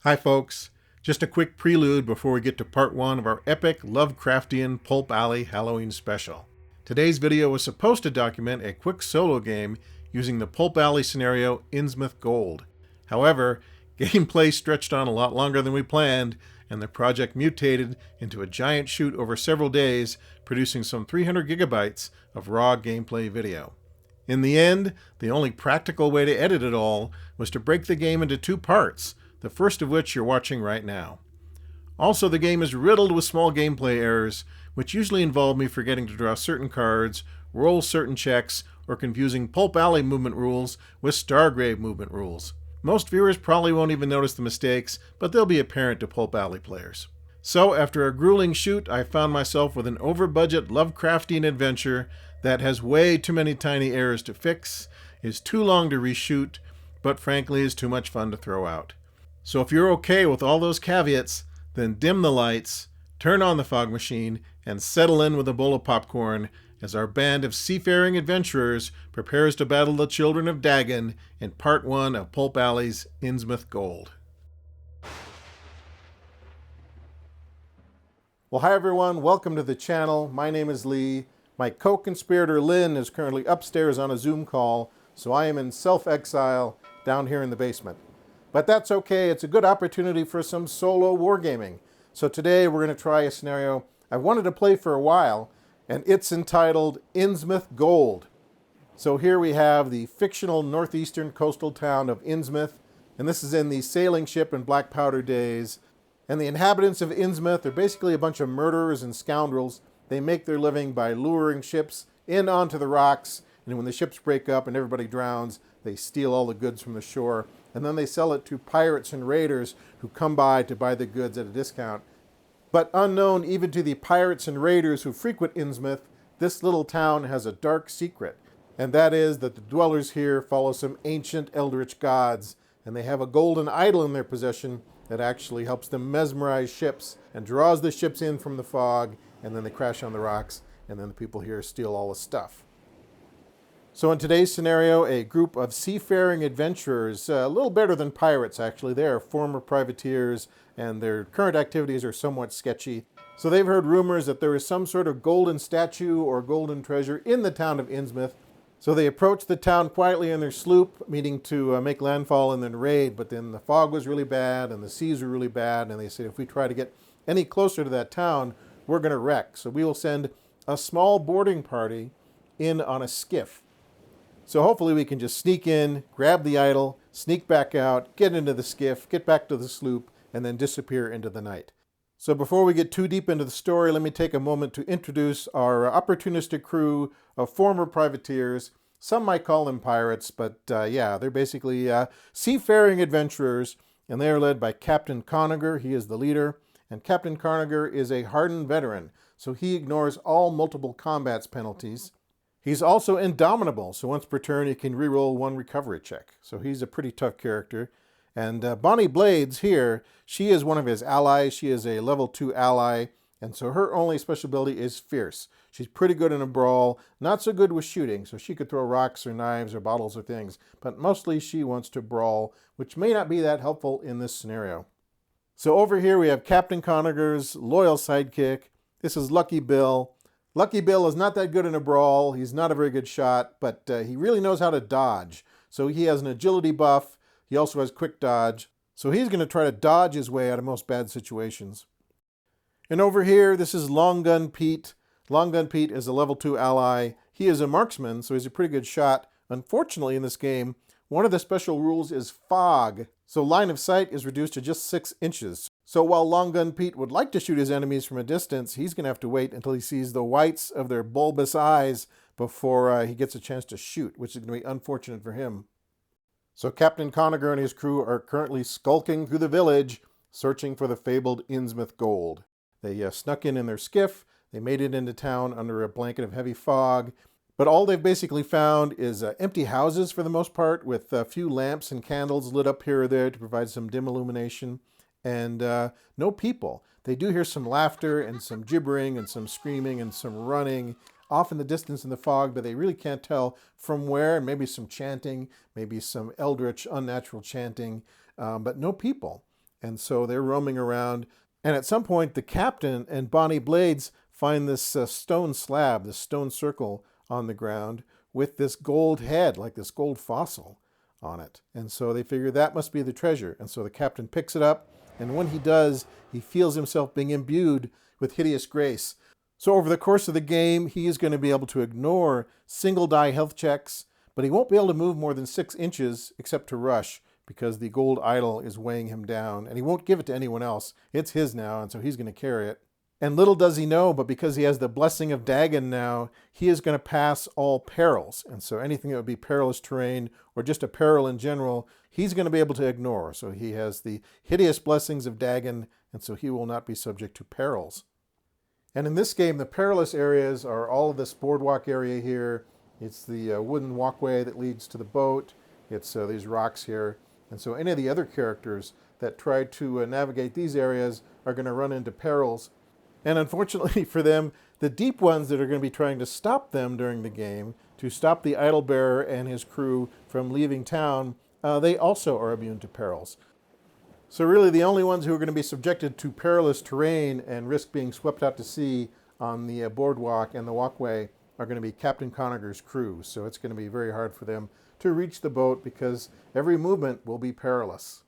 Hi folks, just a quick prelude before we get to part one of our epic Lovecraftian Pulp Alley Halloween Special. Today's video was supposed to document a quick solo game using the Pulp Alley scenario Innsmouth Gold. However, gameplay stretched on a lot longer than we planned, and the project mutated into a giant shoot over several days, producing some 300 gigabytes of raw gameplay video. In the end, the only practical way to edit it all was to break the game into two parts, the first of which you're watching right now. Also, the game is riddled with small gameplay errors, which usually involve me forgetting to draw certain cards, roll certain checks, or confusing Pulp Alley movement rules with Stargrave movement rules. Most viewers probably won't even notice the mistakes, but they'll be apparent to Pulp Alley players. So, after a grueling shoot, I found myself with an over-budget Lovecraftian adventure that has way too many tiny errors to fix, is too long to reshoot, but frankly is too much fun to throw out. So if you're okay with all those caveats, then dim the lights, turn on the fog machine, and settle in with a bowl of popcorn as our band of seafaring adventurers prepares to battle the children of Dagon in part one of Pulp Alley's Innsmouth Gold. Well, hi everyone, welcome to the channel. My name is Lee. My co-conspirator Lynn is currently upstairs on a Zoom call, so I am in self-exile down here in the basement. But that's okay, it's a good opportunity for some solo wargaming. So today we're going to try a scenario I've wanted to play for a while, and it's entitled Innsmouth Gold. So here we have the fictional northeastern coastal town of Innsmouth, and this is in the sailing ship and black powder days. And the inhabitants of Innsmouth are basically a bunch of murderers and scoundrels. They make their living by luring ships in onto the rocks, and when the ships break up and everybody drowns, they steal all the goods from the shore, and then they sell it to pirates and raiders who come by to buy the goods at a discount. But unknown even to the pirates and raiders who frequent Innsmouth, this little town has a dark secret, and that is that the dwellers here follow some ancient eldritch gods, and they have a golden idol in their possession that actually helps them mesmerize ships and draws the ships in from the fog, and then they crash on the rocks, and then the people here steal all the stuff. So in today's scenario, a group of seafaring adventurers, a little better than pirates actually. They are former privateers and their current activities are somewhat sketchy. So they've heard rumors that there is some sort of golden statue or golden treasure in the town of Innsmouth. So they approached the town quietly in their sloop, meaning to make landfall and then raid. But then the fog was really bad and the seas were really bad. And they said, if we try to get any closer to that town, we're going to wreck. So we will send a small boarding party in on a skiff. So hopefully we can just sneak in, grab the idol, sneak back out, get into the skiff, get back to the sloop, and then disappear into the night. So before we get too deep into the story, let me take a moment to introduce our opportunistic crew of former privateers. Some might call them pirates, but yeah, they're basically seafaring adventurers, and they are led by Captain Conager. He is the leader, and Captain Conager is a hardened veteran, so he ignores all multiple combats penalties. He's also indomitable, so once per turn he can reroll one recovery check. So he's a pretty tough character. And Bonnie Blades here, she is one of his allies. She is a level 2 ally, and so her only special ability is Fierce. She's pretty good in a brawl, not so good with shooting, so she could throw rocks or knives or bottles or things, but mostly she wants to brawl, which may not be that helpful in this scenario. So over here we have Captain Conager's loyal sidekick. This is Lucky Bill. Lucky Bill is not that good in a brawl. He's not a very good shot, but he really knows how to dodge. So he has an agility buff. He also has quick dodge. So he's going to try to dodge his way out of most bad situations. And over here, this is Long Gun Pete. Long Gun Pete is a level 2 ally. He is a marksman, so he's a pretty good shot. Unfortunately, in this game, one of the special rules is fog. So line of sight is reduced to just 6 inches. So while Long Gun Pete would like to shoot his enemies from a distance, he's going to have to wait until he sees the whites of their bulbous eyes before he gets a chance to shoot, which is going to be unfortunate for him. So Captain Conager and his crew are currently skulking through the village, searching for the fabled Innsmouth Gold. They snuck in their skiff, they made it into town under a blanket of heavy fog, but all they've basically found is empty houses for the most part, with a few lamps and candles lit up here or there to provide some dim illumination. And no people. They do hear some laughter and some gibbering and some screaming and some running off in the distance in the fog, but they really can't tell from where, and maybe some chanting, maybe some eldritch, unnatural chanting, but no people. And so they're roaming around. And at some point, the captain and Bonnie Blades find this stone slab, this stone circle on the ground with this gold head, like this gold fossil on it. And so they figure that must be the treasure. And so the captain picks it up. And when he does, he feels himself being imbued with hideous grace. So over the course of the game, he is going to be able to ignore single die health checks, but he won't be able to move more than 6 inches except to rush because the gold idol is weighing him down, and he won't give it to anyone else. It's his now, and so he's going to carry it. And little does he know, but because he has the blessing of Dagon now, he is going to pass all perils. And so anything that would be perilous terrain or just a peril in general, he's going to be able to ignore. So he has the hideous blessings of Dagon, and so he will not be subject to perils. And in this game, the perilous areas are all of this boardwalk area here. It's the wooden walkway that leads to the boat. It's these rocks here. And so any of the other characters that try to navigate these areas are going to run into perils. And unfortunately for them, the deep ones that are going to be trying to stop them during the game, to stop the idol bearer and his crew from leaving town, they also are immune to perils. So really the only ones who are going to be subjected to perilous terrain and risk being swept out to sea on the boardwalk and the walkway are going to be Captain Conager's crew. So it's going to be very hard for them to reach the boat because every movement will be perilous.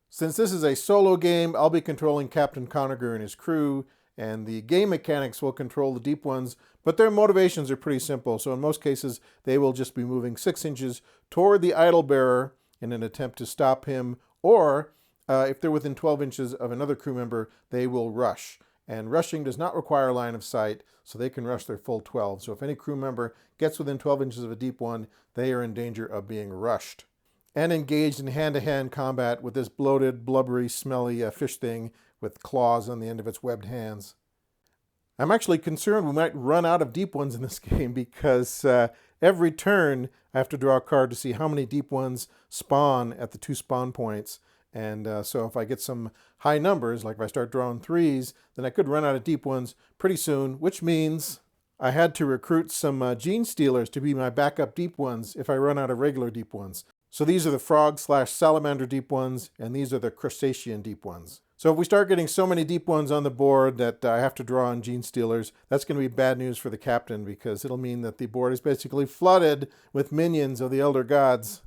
Since this is a solo game, I'll be controlling Captain Conager and his crew, and the game mechanics will control the deep ones, but their motivations are pretty simple. So in most cases, they will just be moving 6 inches toward the idol bearer in an attempt to stop him, or if they're within 12 inches of another crew member, they will rush. And rushing does not require line of sight, so they can rush their full 12. So if any crew member gets within 12 inches of a deep one, they are in danger of being rushed. And engaged in hand-to-hand combat with this bloated, blubbery, smelly fish thing with claws on the end of its webbed hands. I'm actually concerned we might run out of deep ones in this game because every turn I have to draw a card to see how many deep ones spawn at the 2 spawn points. And so if I get some high numbers, like if I start drawing 3s, then I could run out of deep ones pretty soon, which means I had to recruit some gene stealers to be my backup deep ones if I run out of regular deep ones. So these are the frog/salamander deep ones, and these are the crustacean deep ones. So if we start getting so many deep ones on the board that I have to draw on gene stealers, that's going to be bad news for the captain because it'll mean that the board is basically flooded with minions of the elder gods.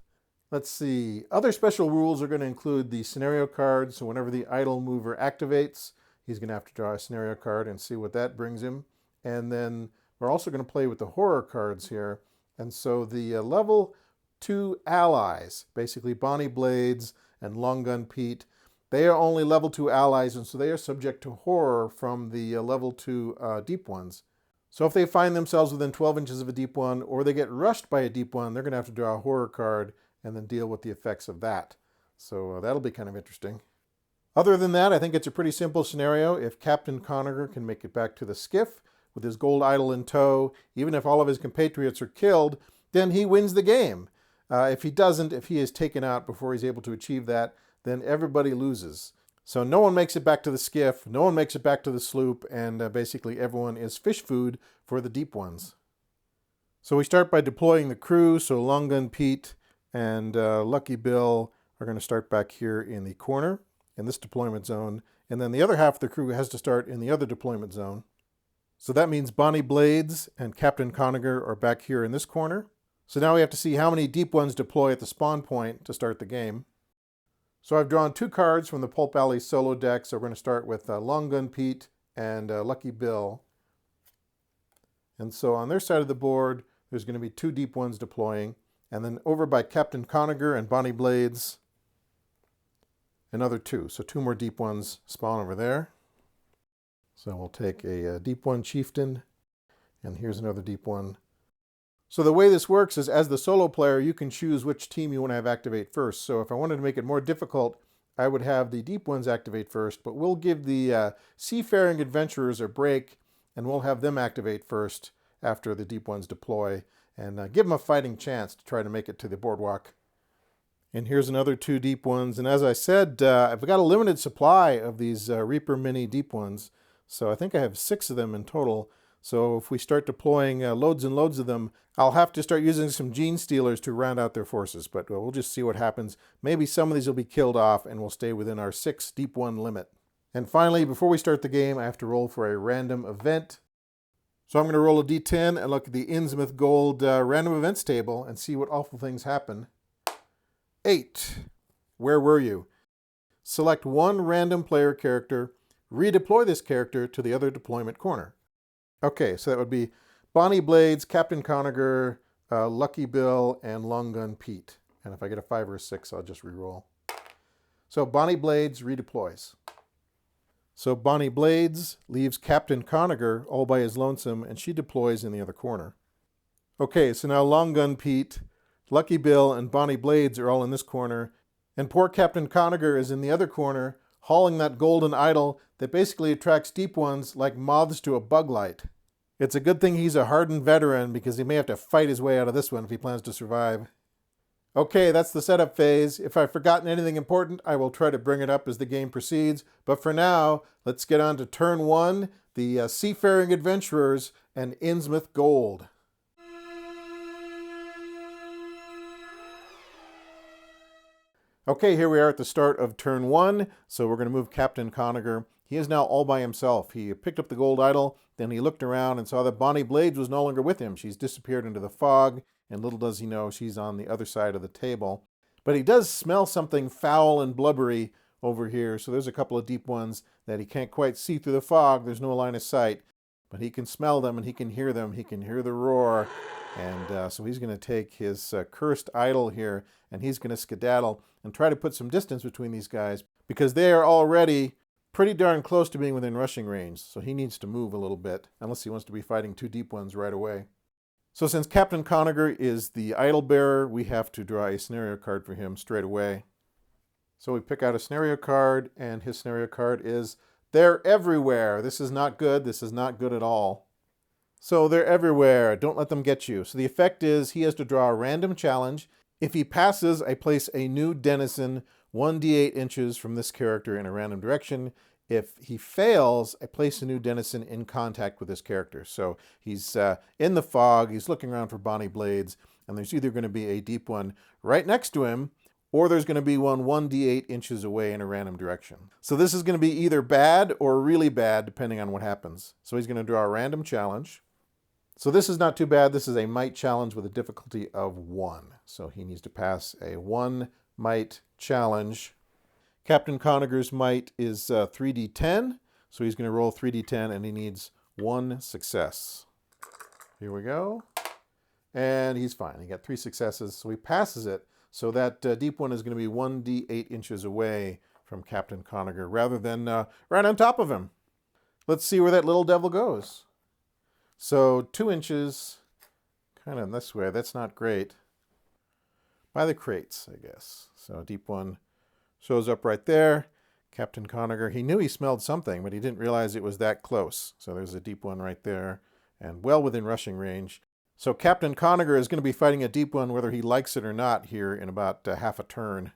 Let's see. Other special rules are going to include the scenario card. So whenever the idol mover activates, he's going to have to draw a scenario card and see what that brings him. And then we're also going to play with the horror cards here. And so the level 2 allies, basically Bonnie Blades and Long Gun Pete, they are only level 2 allies, and so they are subject to horror from the level 2 deep ones. So if they find themselves within 12 inches of a deep one, or they get rushed by a deep one, they're going to have to draw a horror card and then deal with the effects of that. So that'll be kind of interesting. Other than that, I think it's a pretty simple scenario. If Captain Conager can make it back to the skiff with his gold idol in tow, even if all of his compatriots are killed, then he wins the game. If he doesn't, if he is taken out before he's able to achieve that, then everybody loses. So no one makes it back to the skiff, no one makes it back to the sloop, and basically everyone is fish food for the deep ones. So we start by deploying the crew. So Long Gun Pete and Lucky Bill are going to start back here in the corner in this deployment zone. And then the other half of the crew has to start in the other deployment zone. So that means Bonnie Blades and Captain Conager are back here in this corner. So now we have to see how many deep ones deploy at the spawn point to start the game. So I've drawn 2 cards from the Pulp Alley solo deck. So we're going to start with Long Gun Pete and Lucky Bill. And so on their side of the board, there's going to be 2 deep ones deploying. And then over by Captain Conager and Bonnie Blades, another 2. So 2 more deep ones spawn over there. So we'll take a deep one chieftain, and here's another deep one. So the way this works is as the solo player, you can choose which team you want to have activate first. So if I wanted to make it more difficult, I would have the deep ones activate first, but we'll give the Seafaring adventurers a break, and we'll have them activate first after the deep ones deploy, and give them a fighting chance to try to make it to the boardwalk. And here's another 2 deep ones. And as I said, I've got a limited supply of these Reaper Mini deep ones. So I think I have 6 of them in total. So if we start deploying loads and loads of them, I'll have to start using some gene stealers to round out their forces, but we'll just see what happens. Maybe some of these will be killed off and we'll stay within our 6 deep 1 limit. And finally, before we start the game, I have to roll for a random event. So I'm going to roll a d10 and look at the Innsmouth Gold random events table and see what awful things happen. 8. Where were you? Select one random player character. Redeploy this character to the other deployment corner. Okay, so that would be Bonnie Blades, Captain Conager, Lucky Bill, and Long Gun Pete. And if I get a 5 or a 6, I'll just re-roll. So Bonnie Blades redeploys. So Bonnie Blades leaves Captain Conager all by his lonesome, and she deploys in the other corner. Okay, so now Long Gun Pete, Lucky Bill, and Bonnie Blades are all in this corner, and poor Captain Conager is in the other corner, hauling that golden idol that basically attracts deep ones like moths to a bug light. It's a good thing he's a hardened veteran because he may have to fight his way out of this one if he plans to survive. Okay, that's the setup phase. If I've forgotten anything important, I will try to bring it up as the game proceeds. But for now, let's get on to turn 1, the Seafaring Adventurers and Innsmouth Gold. Okay, here we are at the start of turn 1. So we're going to move Captain Conager. He is now all by himself. He picked up the gold idol, then he looked around and saw that Bonnie Blades was no longer with him. She's disappeared into the fog, and little does he know she's on the other side of the table. But he does smell something foul and blubbery over here, so there's a couple of deep ones that he can't quite see through the fog. There's no line of sight, but he can smell them and he can hear them. He can hear the roar, and so he's going to take his cursed idol here, and he's going to skedaddle and try to put some distance between these guys because they are already pretty darn close to being within rushing range, so he needs to move a little bit, unless he wants to be fighting 2 deep ones right away. So since Captain Conager is the idol bearer, we have to draw a scenario card for him straight away. So we pick out a scenario card, and his scenario card is, they're everywhere. This is not good. This is not good at all. So they're everywhere. Don't let them get you. So the effect is he has to draw a random challenge. If he passes, I place a new denizen 1d8 inches from this character in a random direction. If he fails, I place a new denizen in contact with this character. So he's in the fog, he's looking around for Bonnie Blades, and there's either going to be a deep one right next to him, or there's going to be one 1d8 inches away in a random direction. So this is going to be either bad or really bad, depending on what happens. So he's going to draw a random challenge. So this is not too bad. This is a might challenge with a difficulty of 1. So he needs to pass a 1 might challenge. Captain Conager's might is 3d10, so he's going to roll 3d10 and he needs 1 success. Here we go. And he's fine. He got 3 successes, so he passes it. So that deep one is going to be 1d8 inches away from Captain Conager rather than right on top of him. Let's see where that little devil goes. So 2 inches, kind of this way. That's not great. By the crates, I guess. So a deep one shows up right there. Captain Conager, he knew he smelled something, but he didn't realize it was that close. So there's a deep one right there, and well within rushing range. So Captain Conager is going to be fighting a deep one whether he likes it or not here in about half a turn.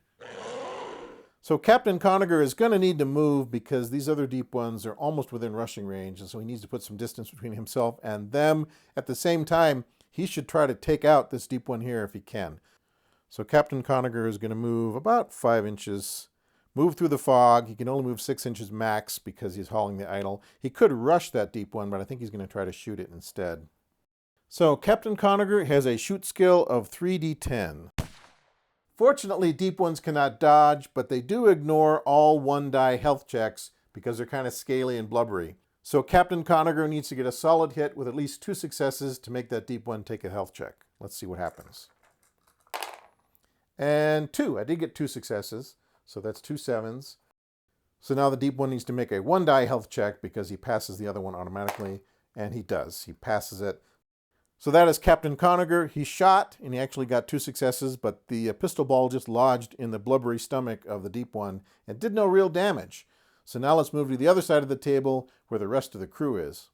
So Captain Conager is going to need to move because these other deep ones are almost within rushing range, and so he needs to put some distance between himself and them. At the same time, he should try to take out this deep one here if he can. So Captain Conager is going to move about 5 inches, move through the fog. He can only move 6 inches max because he's hauling the idol. He could rush that deep one, but I think he's going to try to shoot it instead. So Captain Conager has a shoot skill of 3d10. Fortunately, deep ones cannot dodge, but they do ignore all 1-die health checks because they're kind of scaly and blubbery. So Captain Conager needs to get a solid hit with at least 2 successes to make that deep one take a health check. Let's see what happens. And 2. I did get 2 successes, so that's 2 7s. So now the deep one needs to make a 1-die health check because he passes the other one automatically, and he does. He passes it. So that is Captain Conager. He shot, and he actually got 2 successes, but the pistol ball just lodged in the blubbery stomach of the deep one and did no real damage. So now let's move to the other side of the table where the rest of the crew is.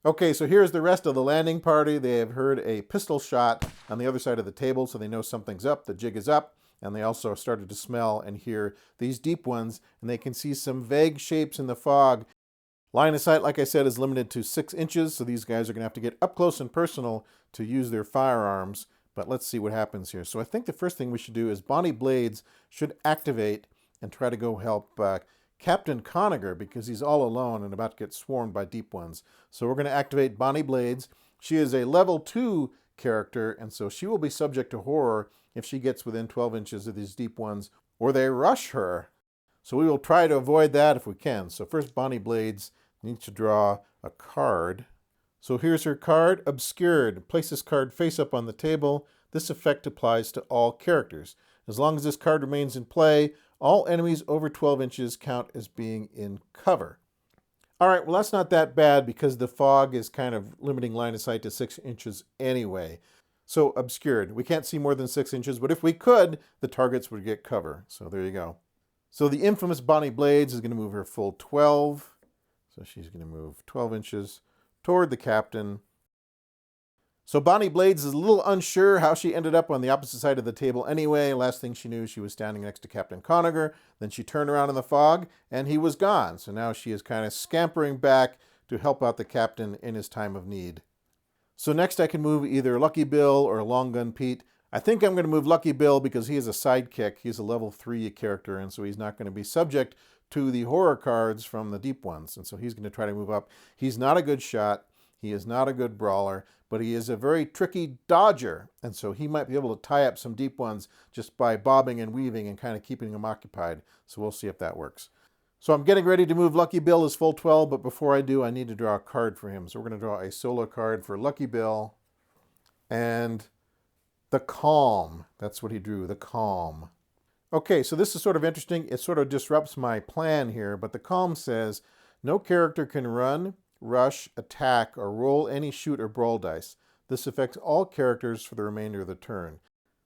Okay, so here's the rest of the landing party. They have heard a pistol shot on the other side of the table, so they know something's up, the jig is up, and they also started to smell and hear these deep ones, and they can see some vague shapes in the fog, Line of sight, like I said, is limited to 6 inches, so these guys are going to have to get up close and personal to use their firearms. But let's see what happens here. So I think the first thing we should do is Bonnie Blades should activate and try to go help Captain Conager, because he's all alone and about to get swarmed by deep ones. So we're going to activate Bonnie Blades. She is a level 2 character, and so she will be subject to horror if she gets within 12 inches of these deep ones or they rush her. So we will try to avoid that if we can. So first, Bonnie Blades needs to draw a card. So here's her card, Obscured. Place this card face up on the table. This effect applies to all characters. As long as this card remains in play, all enemies over 12 inches count as being in cover. All right, well, that's not that bad because the fog is kind of limiting line of sight to 6 inches anyway. So Obscured. We can't see more than 6 inches, but if we could, the targets would get cover. So there you go. So the infamous Bonnie Blades is going to move her full 12. So she's going to move 12 inches toward the captain. So Bonnie Blades is a little unsure how she ended up on the opposite side of the table anyway. Last thing she knew, she was standing next to Captain Conager. Then she turned around in the fog, and he was gone. So now she is kind of scampering back to help out the captain in his time of need. So next I can move either Lucky Bill or Long Gun Pete. I think I'm going to move Lucky Bill because he is a sidekick. He's a level 3 character, and so he's not going to be subject to the horror cards from the deep ones. And so he's going to try to move up. He's not a good shot. He is not a good brawler, but he is a very tricky dodger. And so he might be able to tie up some deep ones just by bobbing and weaving and kind of keeping them occupied. So we'll see if that works. So I'm getting ready to move Lucky Bill as full 12, but before I do, I need to draw a card for him. So we're going to draw a solo card for Lucky Bill. And the Calm. That's what he drew, the Calm. Okay, so this is sort of interesting. It sort of disrupts my plan here, but the Calm says, no character can run, rush, attack, or roll any shoot or brawl dice. This affects all characters for the remainder of the turn.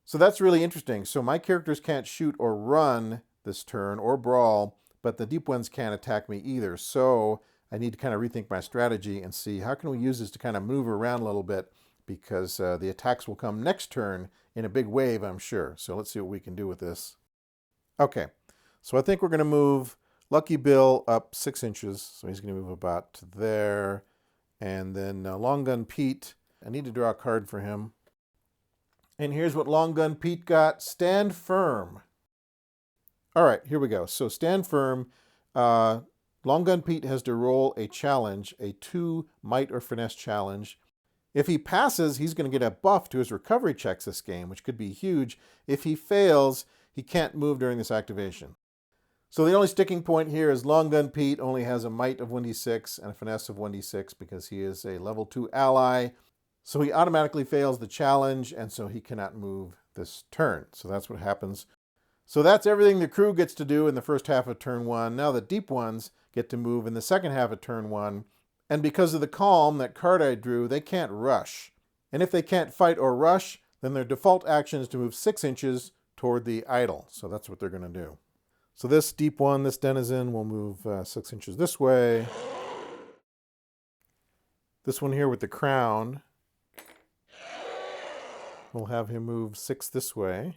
So that's really interesting. So my characters can't shoot or run this turn or brawl, but the deep ones can't attack me either. So I need to kind of rethink my strategy and see how can we use this to kind of move around a little bit, because the attacks will come next turn in a big wave, I'm sure. So let's see what we can do with this. Okay, so I think we're going to move Lucky Bill up 6 inches. So he's going to move about to there. And then Long Gun Pete, I need to draw a card for him. And here's what Long Gun Pete got. Stand Firm. All right, here we go. So Stand Firm. Long Gun Pete has to roll a challenge, a 2 might or finesse challenge. If he passes, he's going to get a buff to his recovery checks this game, which could be huge. If he fails, he can't move during this activation. So the only sticking point here is Long Gun Pete only has a might of 1d6 and a finesse of 1d6 because he is a level 2 ally. So he automatically fails the challenge, and so he cannot move this turn. So that's what happens. So that's everything the crew gets to do in the first half of turn 1. Now the deep ones get to move in the second half of turn 1. And because of the Calm, that card I drew, they can't rush. And if they can't fight or rush, then their default action is to move 6 inches toward the idol. So that's what they're going to do. So this deep one, this denizen, will move 6 inches this way. This one here with the crown, we'll have him move 6 this way.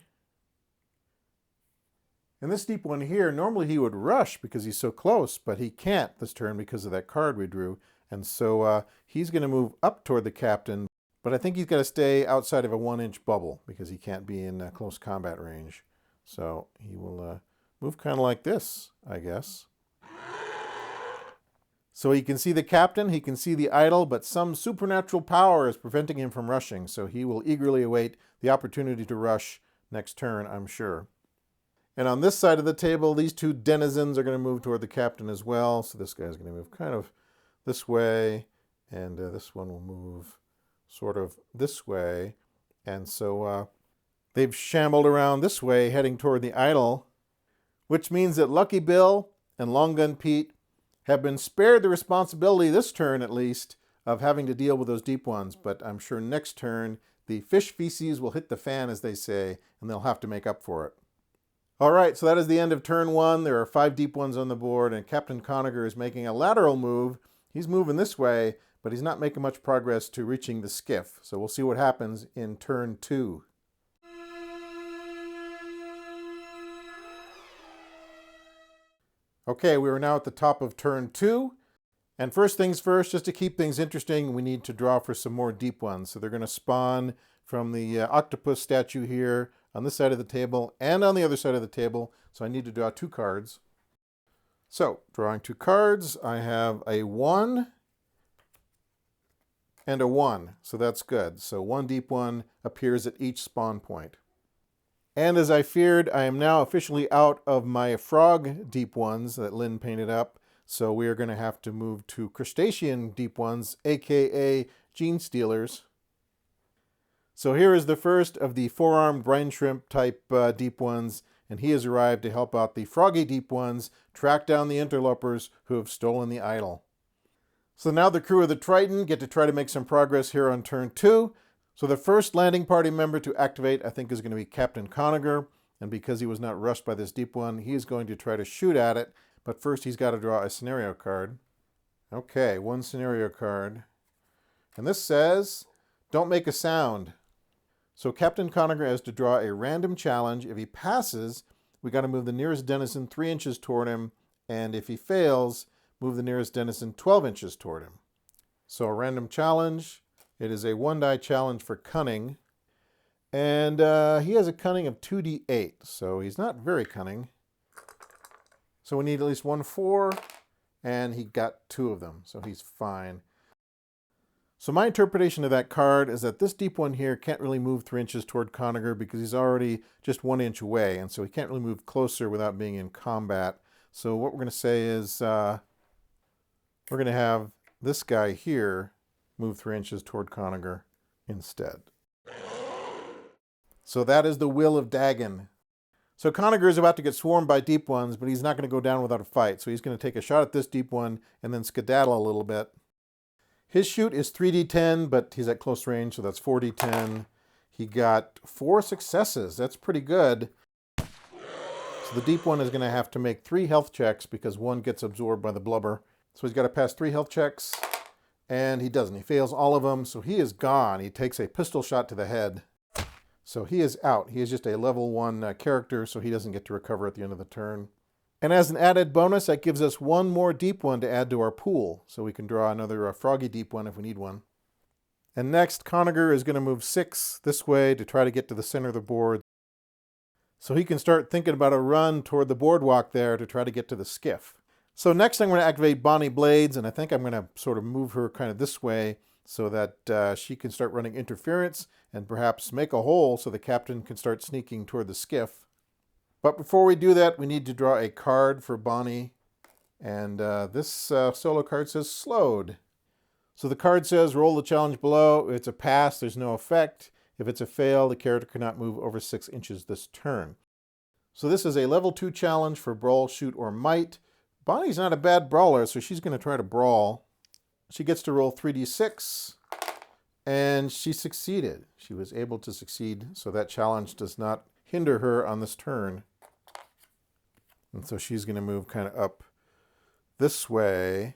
And this deep one here, normally he would rush because he's so close, but he can't this turn because of that card we drew. And so he's going to move up toward the captain, but I think he's got to stay outside of a 1-inch bubble because he can't be in close combat range. So he will move kind of like this, I guess. So he can see the captain, he can see the idol, but some supernatural power is preventing him from rushing. So he will eagerly await the opportunity to rush next turn, I'm sure. And on this side of the table, these 2 denizens are going to move toward the captain as well. So this guy's going to move kind of this way, and this one will move sort of this way. And so they've shambled around this way, heading toward the idol, which means that Lucky Bill and Long Gun Pete have been spared the responsibility this turn, at least, of having to deal with those deep ones. But I'm sure next turn, the fish feces will hit the fan, as they say, and they'll have to make up for it. All right, so that is the end of turn 1. There are 5 deep ones on the board, and Captain Conager is making a lateral move. He's moving this way, but he's not making much progress to reaching the skiff. So we'll see what happens in turn 2. Okay, we are now at the top of turn 2, And first things first, just to keep things interesting, we need to draw for some more deep ones. So they're going to spawn from the octopus statue here on this side of the table and on the other side of the table. So I need to draw 2 cards. So drawing 2 cards, I have a 1 and a 1. So that's good. So 1 deep one appears at each spawn point. And as I feared, I am now officially out of my frog deep ones that Lynn painted up. So we are going to have to move to crustacean deep ones, aka gene stealers. So here is the first of the 4-armed brine shrimp type deep ones, and he has arrived to help out the froggy deep ones track down the interlopers who have stolen the idol. So now the crew of the Triton get to try to make some progress here on turn 2. So the first landing party member to activate, I think, is going to be Captain Conager, and because he was not rushed by this deep one, he is going to try to shoot at it. But first, he's got to draw a scenario card. Okay, 1 scenario card. And this says, don't make a sound. So Captain Conager has to draw a random challenge. If he passes, we got to move the nearest denizen 3 inches toward him. And if he fails, move the nearest denizen 12 inches toward him. So a random challenge. It is a 1-die challenge for cunning. And he has a cunning of 2d8. So he's not very cunning. So we need at least 1 4, and he got 2 of them, so he's fine. So my interpretation of that card is that this deep one here can't really move 3 inches toward Conager because he's already just 1 inch away, and so he can't really move closer without being in combat. So what we're going to say is we're going to have this guy here move 3 inches toward Conager instead. So that is the will of Dagon. So Conager is about to get swarmed by deep ones, but he's not going to go down without a fight. So he's going to take a shot at this deep one and then skedaddle a little bit. His shoot is 3d10, but he's at close range, so that's 4d10. He got 4 successes. That's pretty good. So the deep one is going to have to make 3 health checks because 1 gets absorbed by the blubber. So he's got to pass 3 health checks, and he doesn't. He fails all of them, so he is gone. He takes a pistol shot to the head. So he is out. He is just a level 1 character, so he doesn't get to recover at the end of the turn. And as an added bonus, that gives us 1 more deep one to add to our pool. So we can draw another froggy deep one if we need one. And next, Conager is going to move 6 this way to try to get to the center of the board. So he can start thinking about a run toward the boardwalk there to try to get to the skiff. So next I'm going to activate Bonnie Blades, and I think I'm going to sort of move her kind of this way so that she can start running interference and perhaps make a hole so the captain can start sneaking toward the skiff. But before we do that, we need to draw a card for Bonnie. And this solo card says slowed. So the card says roll the challenge below. If it's a pass, there's no effect. If it's a fail, the character cannot move over 6 inches this turn. So this is a level 2 challenge for brawl, shoot, or might. Bonnie's not a bad brawler, so she's going to try to brawl. She gets to roll 3d6, and she succeeded. She was able to succeed, so that challenge does not hinder her on this turn. And so she's going to move kind of up this way.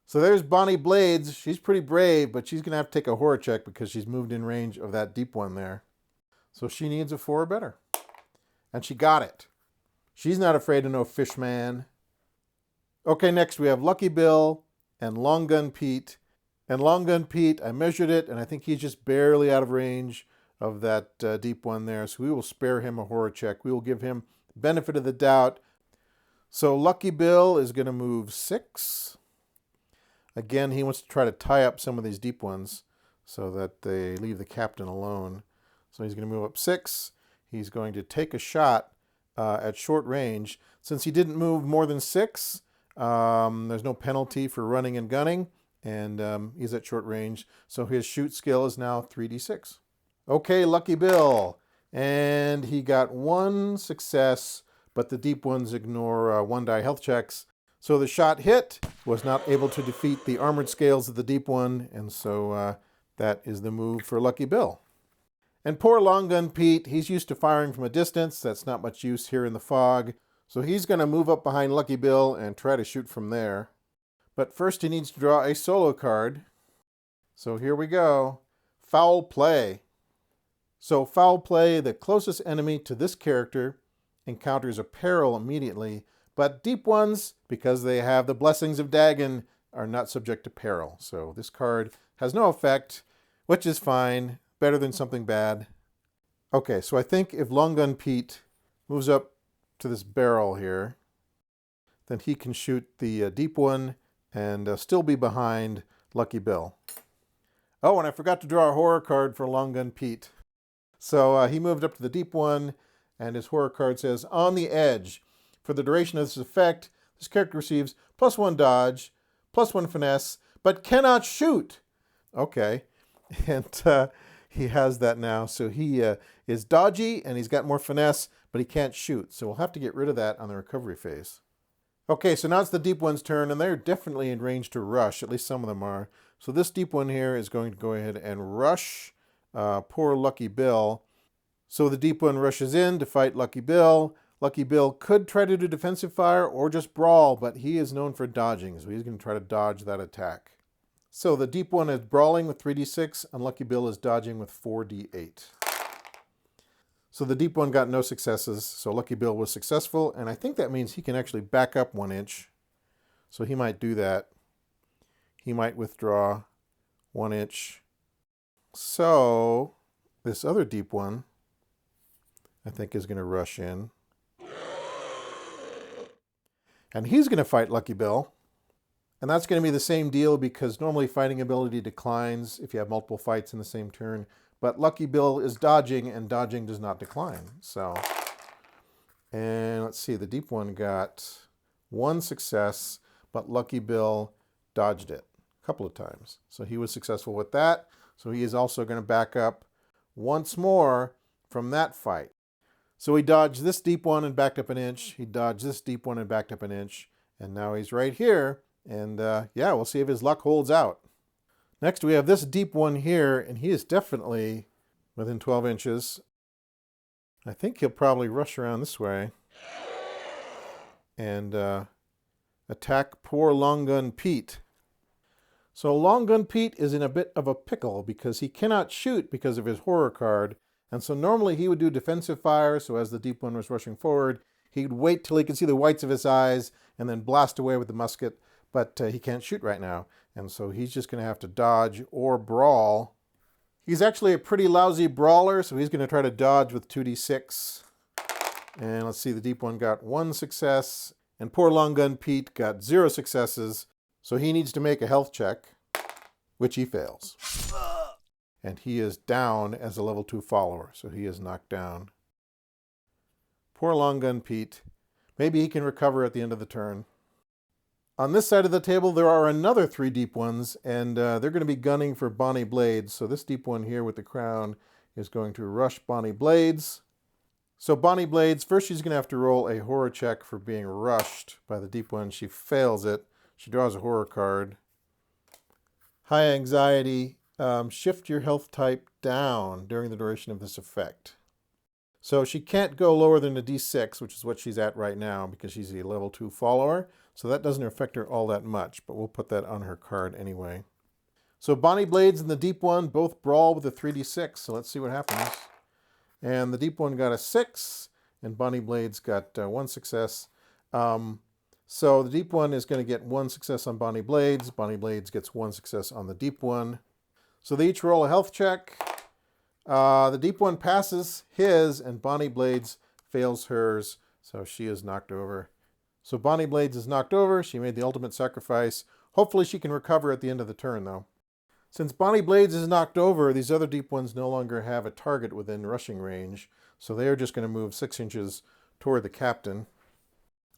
So there's Bonnie Blades. She's pretty brave, but she's going to have to take a horror check because she's moved in range of that deep one there. So she needs a 4 or better. And she got it. She's not afraid of no fish man. Okay, next we have Lucky Bill and Long Gun Pete. And Long Gun Pete, I measured it, and I think he's just barely out of range of that deep one there. So we will spare him a horror check. We will give him benefit of the doubt. So Lucky Bill is going to move 6. Again, he wants to try to tie up some of these deep ones so that they leave the captain alone. So he's going to move up 6. He's going to take a shot at short range. Since he didn't move more than 6, there's no penalty for running and gunning, and he's at short range. So his shoot skill is now 3d6. Okay, Lucky Bill. And he got 1 success, but the deep ones ignore 1-die health checks. So the shot hit, was not able to defeat the armored scales of the deep one, and so that is the move for Lucky Bill. And poor Long Gun Pete, he's used to firing from a distance. That's not much use here in the fog. So he's going to move up behind Lucky Bill and try to shoot from there. But first he needs to draw a solo card. So here we go. Foul Play. So Foul Play, the closest enemy to this character encounters a peril immediately, but deep ones, because they have the blessings of Dagon, are not subject to peril. So this card has no effect, which is fine. Better than something bad. Okay, so I think if Long Gun Pete moves up to this barrel here, then he can shoot the deep one and still be behind Lucky Bill. Oh, and I forgot to draw a horror card for Long Gun Pete. So he moved up to the deep one, and his horror card says, on the edge. For the duration of this effect, this character receives +1 dodge, +1 finesse, but cannot shoot. Okay, and he has that now. So he is dodgy, and he's got more finesse, but he can't shoot. So we'll have to get rid of that on the recovery phase. Okay, so now it's the deep one's turn, and they're definitely in range to rush. At least some of them are. So this deep one here is going to go ahead and rush poor Lucky Bill. So the deep one rushes in to fight Lucky Bill. Lucky Bill could try to do defensive fire or just brawl, but he is known for dodging, so he's going to try to dodge that attack. So the deep one is brawling with 3d6, and Lucky Bill is dodging with 4d8. So the deep one got no successes, so Lucky Bill was successful, and I think that means he can actually back up 1 inch. So he might do that. He might withdraw 1 inch. So this other deep one, I think, is going to rush in. And he's going to fight Lucky Bill. And that's going to be the same deal because normally fighting ability declines if you have multiple fights in the same turn. But Lucky Bill is dodging, and dodging does not decline. So, and let's see, the deep one got 1 success, but Lucky Bill dodged it a couple of times. So he was successful with that. So he is also going to back up once more from that fight. So he dodged this deep one and backed up 1 inch. He dodged this deep one and backed up 1 inch. And now he's right here. And yeah, we'll see if his luck holds out. Next, we have this deep one here, and he is definitely within 12 inches. I think he'll probably rush around this way and attack poor Long Gun Pete. So Long Gun Pete is in a bit of a pickle because he cannot shoot because of his horror card. And so normally he would do defensive fire, so as the deep one was rushing forward, he'd wait till he could see the whites of his eyes and then blast away with the musket, but he can't shoot right now. And so he's just going to have to dodge or brawl. He's actually a pretty lousy brawler, so he's going to try to dodge with 2d6. And let's see, the deep one got 1 success, and poor Long Gun Pete got 0 successes, so he needs to make a health check, which he fails. And he is down as a level 2 follower, so he is knocked down. Poor Long Gun Pete. Maybe he can recover at the end of the turn. On this side of the table, there are another 3 deep ones, and they're going to be gunning for Bonnie Blades. So this deep one here with the crown is going to rush Bonnie Blades. So Bonnie Blades, first she's going to have to roll a horror check for being rushed by the deep one. She fails it. She draws a horror card. High anxiety. Shift your health type down during the duration of this effect. So she can't go lower than a d6, which is what she's at right now because she's a level 2 follower. So that doesn't affect her all that much, but we'll put that on her card anyway. So Bonnie Blades and the deep one both brawl with a 3d6. So let's see what happens. And the deep one got a 6, and Bonnie Blades got 1 success. So the deep one is going to get 1 success on Bonnie Blades. Bonnie Blades gets 1 success on the deep one. So they each roll a health check. The deep one passes his, and Bonnie Blades fails hers, so she is knocked over. So Bonnie Blades is knocked over. She made the ultimate sacrifice. Hopefully she can recover at the end of the turn, though. Since Bonnie Blades is knocked over, these other deep ones no longer have a target within rushing range, so they are just going to move 6 inches toward the captain,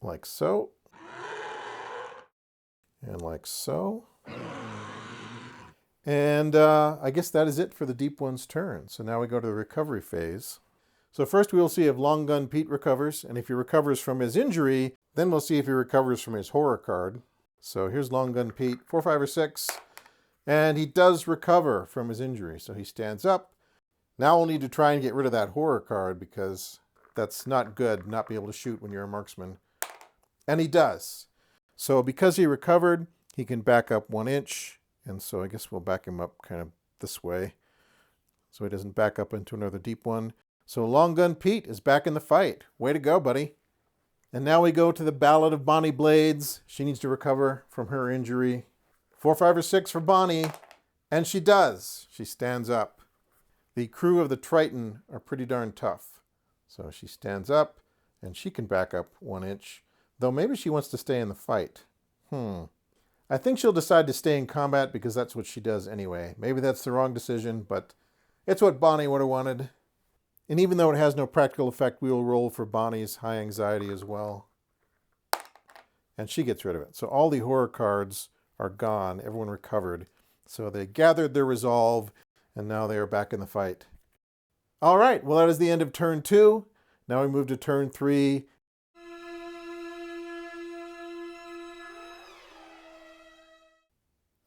like so, and like so. And I guess that is it for the deep one's turn. So now we go to the recovery phase. So first we will see if Long Gun Pete recovers, and if he recovers from his injury, then we'll see if he recovers from his horror card. So here's Long Gun Pete, 4, 5, or 6, and he does recover from his injury. So he stands up. Now we'll need to try and get rid of that horror card because that's not good, not be able to shoot when you're a marksman. And he does. So because he recovered, he can back up 1 inch. And so I guess we'll back him up kind of this way so he doesn't back up into another deep one. So Long Gun Pete is back in the fight. Way to go, buddy. And now we go to the Ballad of Bonnie Blades. She needs to recover from her injury. 4, 5, or 6 for Bonnie. And she does. She stands up. The crew of the Triton are pretty darn tough. So she stands up, and she can back up 1 inch. Though maybe she wants to stay in the fight. I think she'll decide to stay in combat because that's what she does anyway. Maybe that's the wrong decision, but it's what Bonnie would have wanted. And even though it has no practical effect, we will roll for Bonnie's high anxiety as well. And she gets rid of it. So all the horror cards are gone. Everyone recovered. So they gathered their resolve, and now they are back in the fight. All right, well, that is the end of turn 2. Now we move to turn 3.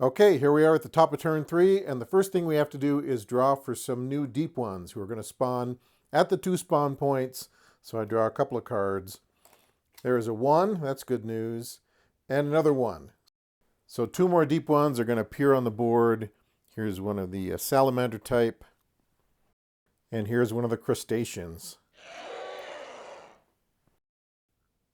Okay, here we are at the top of turn 3, and the first thing we have to do is draw for some new deep ones who are going to spawn at the 2 spawn points. So I draw a couple of cards. There is a 1, that's good news, and another 1. So 2 more deep ones are going to appear on the board. Here's one of the salamander type, and here's one of the crustaceans.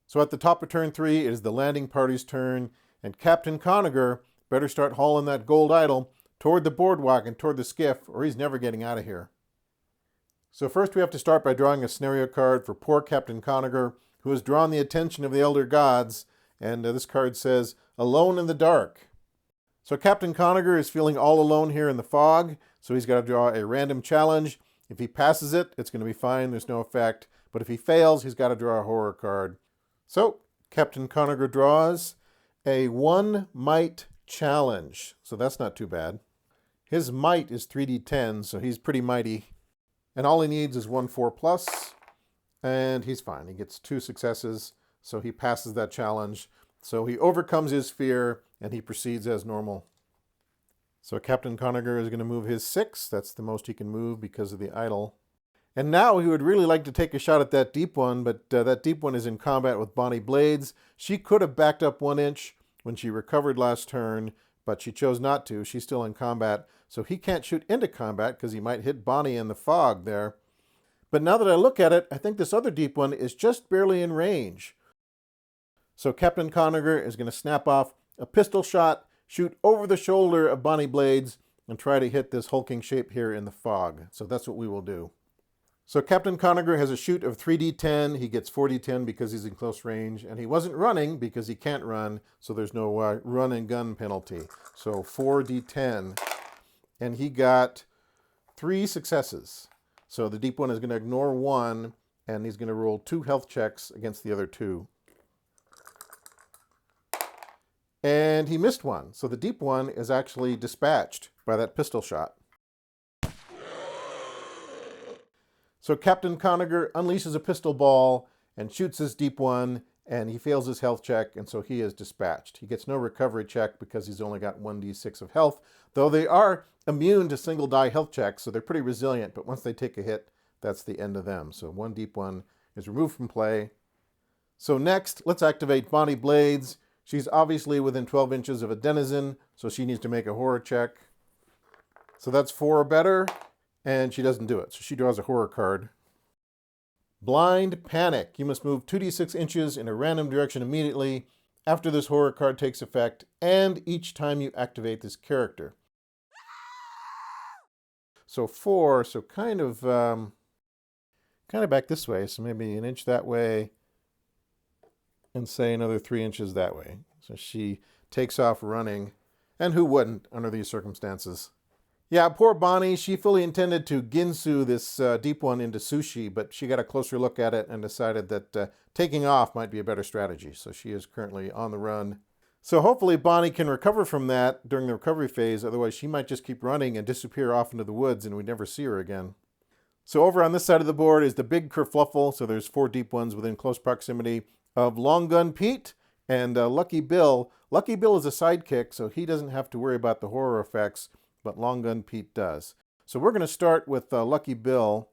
So at the top of turn 3, it is the landing party's turn, and Captain Conager better start hauling that gold idol toward the boardwalk and toward the skiff, or he's never getting out of here. So first we have to start by drawing a scenario card for poor Captain Conager, who has drawn the attention of the elder gods, and this card says, Alone in the Dark. So Captain Conager is feeling all alone here in the fog, so he's got to draw a random challenge. If he passes it, it's going to be fine, there's no effect, but if he fails, he's got to draw a horror card. So Captain Conager draws a 1 might challenge, so that's not too bad. His might is 3d10, so he's pretty mighty. And all he needs is 1 4+, and he's fine. He gets 2 successes, so he passes that challenge. So he overcomes his fear, and he proceeds as normal. So Captain Conager is going to move his 6. That's the most he can move because of the idol. And now he would really like to take a shot at that deep one, but that deep one is in combat with Bonnie Blades. She could have backed up 1 inch when she recovered last turn, but she chose not to. She's still in combat, so he can't shoot into combat because he might hit Bonnie in the fog there. But now that I look at it, I think this other deep one is just barely in range. So Captain Conager is going to snap off a pistol shot, shoot over the shoulder of Bonnie Blades, and try to hit this hulking shape here in the fog. So that's what we will do. So Captain Conager has a shoot of 3d10. He gets 4d10 because he's in close range, and he wasn't running because he can't run, so there's no run and gun penalty. So 4d10, and he got 3 successes. So the deep one is going to ignore 1, and he's going to roll 2 health checks against the other 2. And he missed 1, so the deep one is actually dispatched by that pistol shot. So Captain Conager unleashes a pistol ball and shoots his deep one, and he fails his health check, and so he is dispatched. He gets no recovery check because he's only got 1d6 of health, though they are immune to single die health checks, so they're pretty resilient, but once they take a hit, that's the end of them. So 1 deep one is removed from play. So next, let's activate Bonnie Blades. She's obviously within 12 inches of a denizen, so she needs to make a horror check. So that's 4 or better. And she doesn't do it, so she draws a horror card. Blind Panic. You must move 2d6 inches in a random direction immediately after this horror card takes effect, and each time you activate this character. So 4, so kind of back this way, so maybe 1 inch that way, and say another 3 inches that way. So she takes off running, and who wouldn't under these circumstances? Yeah, poor Bonnie, she fully intended to ginsu this deep one into sushi, but she got a closer look at it and decided that taking off might be a better strategy. So she is currently on the run. So hopefully Bonnie can recover from that during the recovery phase. Otherwise, she might just keep running and disappear off into the woods and we never see her again. So over on this side of the board is the big kerfluffle. So there's 4 deep ones within close proximity of Long Gun Pete and Lucky Bill. Lucky Bill is a sidekick, so he doesn't have to worry about the horror effects, but Long Gun Pete does. So we're going to start with Lucky Bill,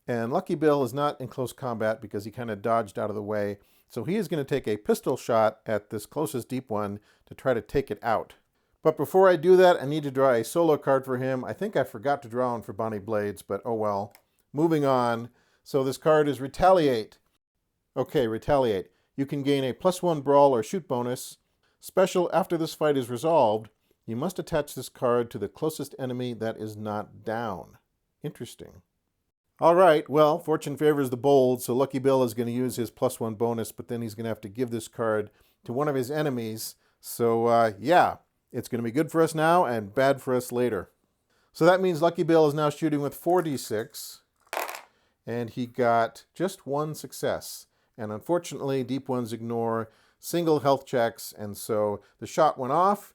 and Lucky Bill is not in close combat because he kind of dodged out of the way. So he is going to take a pistol shot at this closest deep one to try to take it out. But before I do that, I need to draw a solo card for him. I think I forgot to draw one for Bonnie Blades, but oh well. Moving on. So this card is Retaliate. Okay, Retaliate. You can gain a +1 brawl or shoot bonus. Special, after this fight is resolved, You must attach this card to the closest enemy that is not down. Interesting. All right, well, fortune favors the bold, so Lucky Bill is going to use his +1 bonus, but then he's going to have to give this card to one of his enemies. So, yeah, it's going to be good for us now and bad for us later. So that means Lucky Bill is now shooting with 4d6, and he got just 1 success. And unfortunately, deep ones ignore single health checks, and so the shot went off.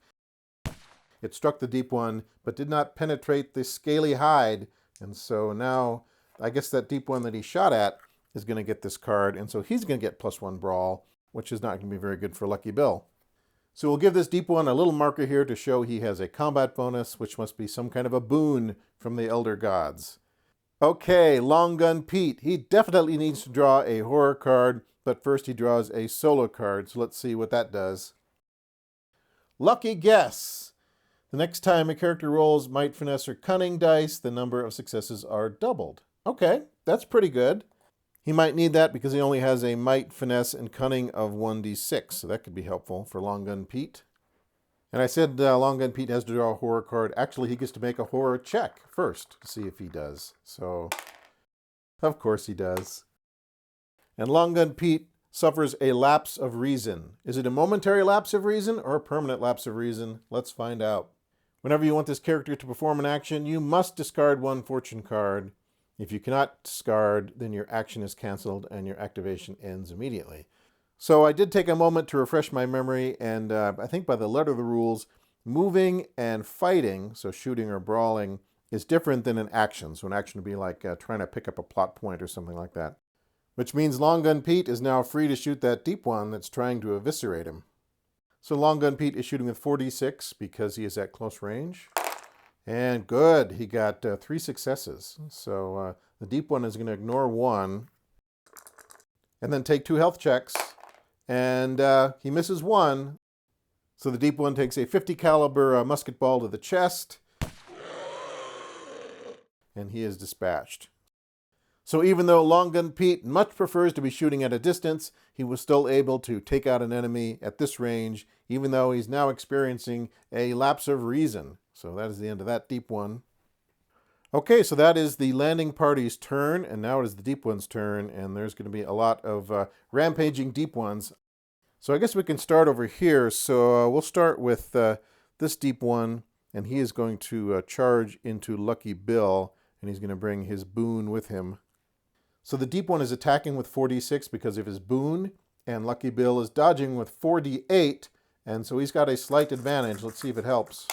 It struck the deep one, but did not penetrate the scaly hide, and so now I guess that deep one that he shot at is going to get this card, and so he's going to get +1 brawl, which is not going to be very good for Lucky Bill. So we'll give this deep one a little marker here to show he has a combat bonus, which must be some kind of a boon from the Elder Gods. Okay, Long Gun Pete. He definitely needs to draw a horror card, but first he draws a solo card, so let's see what that does. Lucky Guess. The next time a character rolls Might, Finesse, or Cunning dice, the number of successes are doubled. Okay, that's pretty good. He might need that because he only has a Might, Finesse, and Cunning of 1d6, so that could be helpful for Long Gun Pete. And I said Long Gun Pete has to draw a horror card. Actually, he gets to make a horror check first to see if he does. So, of course he does. And Long Gun Pete suffers a lapse of reason. Is it a momentary lapse of reason or a permanent lapse of reason? Let's find out. Whenever you want this character to perform an action, you must discard 1 fortune card. If you cannot discard, then your action is canceled and your activation ends immediately. So I did take a moment to refresh my memory, and I think by the letter of the rules, moving and fighting, so shooting or brawling, is different than an action. So an action would be like trying to pick up a plot point or something like that. Which means Long Gun Pete is now free to shoot that deep one that's trying to eviscerate him. So Long Gun Pete is shooting with 4d6 because he is at close range. And good, he got 3 successes. So the deep one is going to ignore 1 and then take 2 health checks. And he misses 1. So the deep one takes a 50 caliber musket ball to the chest. And he is dispatched. So even though Long Gun Pete much prefers to be shooting at a distance, he was still able to take out an enemy at this range, even though he's now experiencing a lapse of reason. So that is the end of that deep one. Okay, so that is the landing party's turn, and now it is the deep one's turn, and there's going to be a lot of rampaging deep ones. So I guess we can start over here. So we'll start with this deep one, and he is going to charge into Lucky Bill, and he's going to bring his boon with him. So the deep one is attacking with 4d6 because of his boon, and Lucky Bill is dodging with 4d8, and so he's got a slight advantage. Let's see if it helps.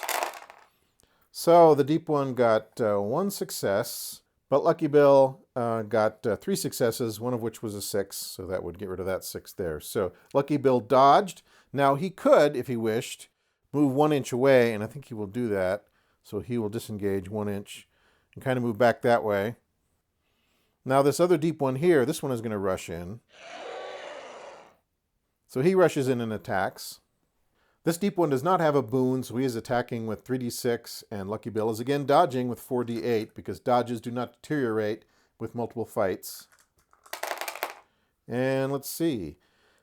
So the deep one got 1 success, but Lucky Bill got 3 successes, one of which was a 6, so that would get rid of that 6 there. So Lucky Bill dodged. Now he could, if he wished, move 1 inch away, and I think he will do that. So he will disengage 1 inch and kind of move back that way. Now this other deep one here, this one is going to rush in. So he rushes in and attacks. This deep one does not have a boon, so he is attacking with 3d6, and Lucky Bill is again dodging with 4d8, because dodges do not deteriorate with multiple fights. And let's see.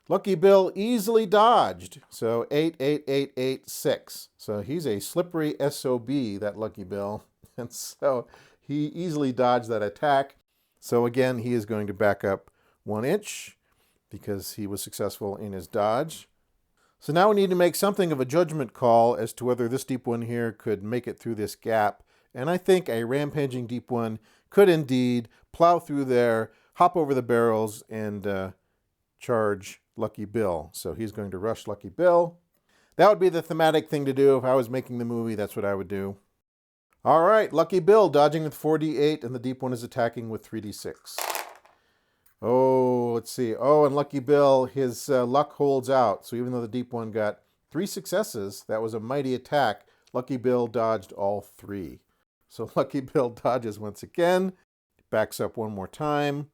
Lucky Bill easily dodged, so 8, 8, 8, 8, 6. So he's a slippery SOB, that Lucky Bill, and so he easily dodged that attack. So again, he is going to back up 1 inch, because he was successful in his dodge. So now we need to make something of a judgment call as to whether this deep one here could make it through this gap. And I think a rampaging deep one could indeed plow through there, hop over the barrels, and charge Lucky Bill. So he's going to rush Lucky Bill. That would be the thematic thing to do. If I was making the movie, that's what I would do. All right, Lucky Bill dodging with 4d8, and the deep one is attacking with 3d6. Oh, let's see. Oh, and Lucky Bill, his luck holds out. So even though the deep one got 3 successes, that was a mighty attack, Lucky Bill dodged all 3. So Lucky Bill dodges once again, backs up 1 more time.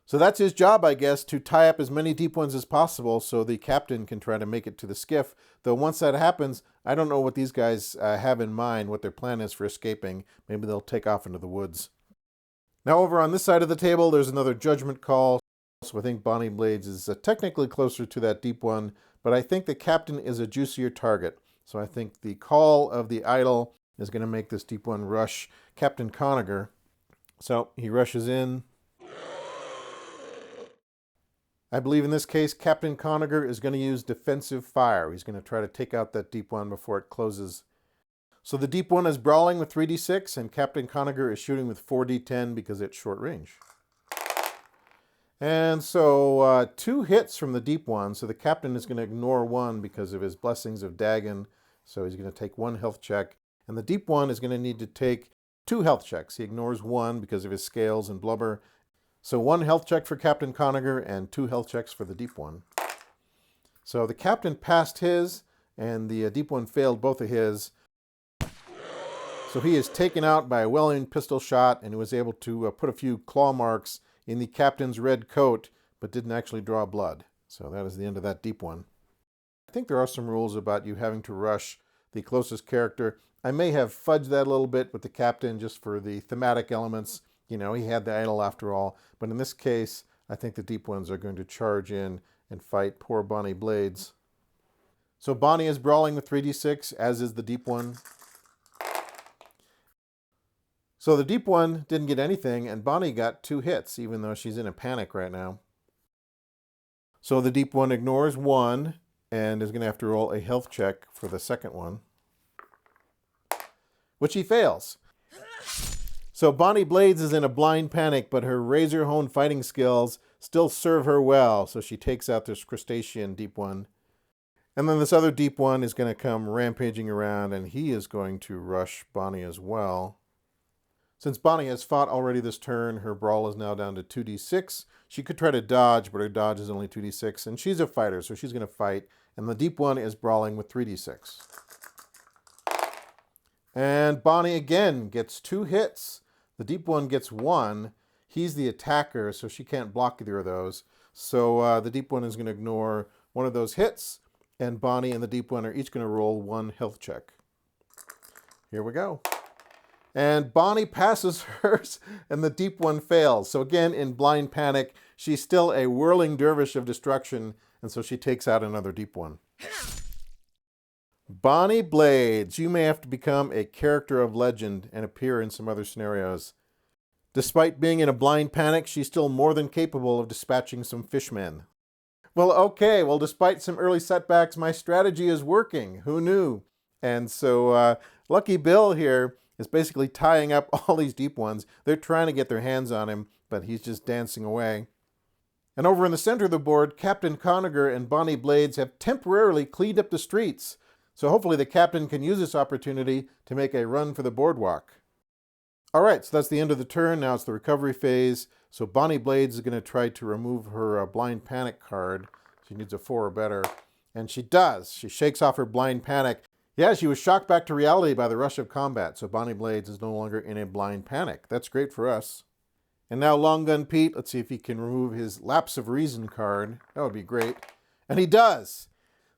So that's his job, I guess, to tie up as many deep ones as possible so the captain can try to make it to the skiff. Though once that happens, I don't know what these guys have in mind, what their plan is for escaping. Maybe they'll take off into the woods. Now over on this side of the table, there's another judgment call. So I think Bonnie Blades is technically closer to that deep one, but I think the captain is a juicier target. So I think the call of the idol is going to make this deep one rush Captain Conager. So he rushes in. I believe in this case, Captain Conager is going to use defensive fire. He's going to try to take out that deep one before it closes. So the deep one is brawling with 3d6, and Captain Conager is shooting with 4d10 because it's short range. And so 2 hits from the deep one. So the captain is going to ignore 1 because of his blessings of Dagon. So he's going to take 1 health check. And the deep one is going to need to take 2 health checks. He ignores 1 because of his scales and blubber. So 1 health check for Captain Conager and 2 health checks for the deep one. So the captain passed his, and the deep one failed both of his. So he is taken out by a well-aimed pistol shot, and he was able to put a few claw marks in the captain's red coat, but didn't actually draw blood. So that is the end of that deep one. I think there are some rules about you having to rush the closest character. I may have fudged that a little bit with the captain just for the thematic elements. You know, he had the idol after all. But in this case, I think the deep ones are going to charge in and fight poor Bonnie Blades. So Bonnie is brawling with 3d6, as is the deep one. So the deep one didn't get anything, and Bonnie got 2 hits, even though she's in a panic right now. So the deep one ignores 1, and is going to have to roll a health check for the second one, which he fails. So Bonnie Blades is in a blind panic, but her razor-honed fighting skills still serve her well, so she takes out this crustacean deep one. And then this other deep one is going to come rampaging around, and he is going to rush Bonnie as well. Since Bonnie has fought already this turn, her brawl is now down to 2d6. She could try to dodge, but her dodge is only 2d6, and she's a fighter, so she's going to fight. And the deep one is brawling with 3d6. And Bonnie again gets 2 hits. The deep one gets 1. He's the attacker, so she can't block either of those. So the deep one is going to ignore one of those hits, and Bonnie and the deep one are each going to roll 1 health check. Here we go. And Bonnie passes hers, and the deep one fails. So again, in blind panic, she's still a whirling dervish of destruction, and so she takes out another deep one. Bonnie Blades, you may have to become a character of legend and appear in some other scenarios. Despite being in a blind panic, she's still more than capable of dispatching some fishmen. Well, okay, despite some early setbacks, my strategy is working. Who knew? And so Lucky Bill here is basically tying up all these deep ones. They're trying to get their hands on him, but he's just dancing away. And over in the center of the board, Captain Conager and Bonnie Blades have temporarily cleaned up the streets. So hopefully the captain can use this opportunity to make a run for the boardwalk. All right, so that's the end of the turn. Now it's the recovery phase. So Bonnie Blades is going to try to remove her blind panic card. She needs a 4 or better. And she does. She shakes off her blind panic. Yeah, she was shocked back to reality by the rush of combat. So Bonnie Blades is no longer in a blind panic. That's great for us. And now Long Gun Pete, let's see if he can remove his Lapse of Reason card. That would be great. And he does.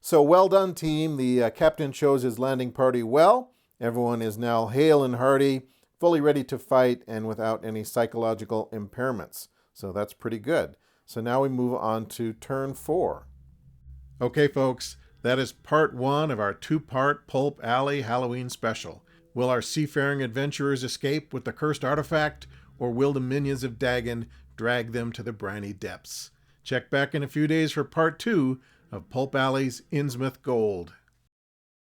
So well done, team. The captain chose his landing party well. Everyone is now hale and hearty, fully ready to fight, and without any psychological impairments. So that's pretty good. So now we move on to turn 4. Okay, folks, that is part 1 of our 2-part Pulp Alley Halloween Special. Will our seafaring adventurers escape with the cursed artifact, or will the minions of Dagon drag them to the briny depths? Check back in a few days for part 2 of Pulp Alley's Innsmouth Gold.